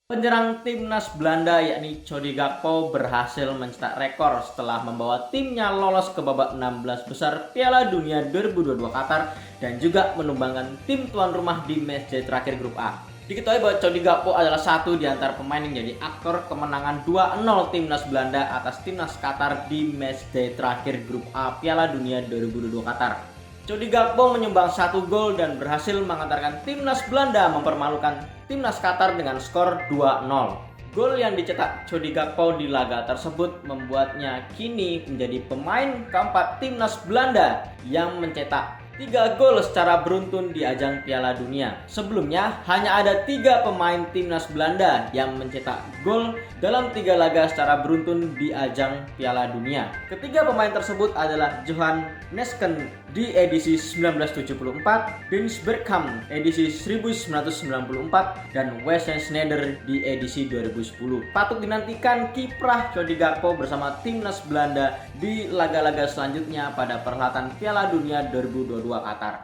Penyerang timnas Belanda yakni Cody Gakpo berhasil mencetak rekor setelah membawa timnya lolos ke babak 16 besar Piala Dunia 2022 Qatar dan juga menumbangkan tim tuan rumah di matchday terakhir grup A. Diketahui bahwa Cody Gakpo adalah satu di antara pemain yang jadi aktor kemenangan 2-0 timnas Belanda atas timnas Qatar di matchday terakhir grup A Piala Dunia 2022 Qatar. Cody Gakpo menyumbang 1 gol dan berhasil mengantarkan timnas Belanda mempermalukan timnas Qatar dengan skor 2-0. Gol yang dicetak Cody Gakpo di laga tersebut membuatnya kini menjadi pemain keempat timnas Belanda yang mencetak 3 gol secara beruntun di ajang Piala Dunia. Sebelumnya hanya ada 3 pemain timnas Belanda yang mencetak gol dalam 3 laga secara beruntun di ajang Piala Dunia. Ketiga pemain tersebut adalah Johan Neeskens di edisi 1974, Dennis Bergkamp edisi 1994, dan Wesley Sneijder di edisi 2010. Patut dinantikan kiprah Cody Gakpo bersama timnas Belanda di laga-laga selanjutnya pada perhelatan Piala Dunia 2022 Qatar.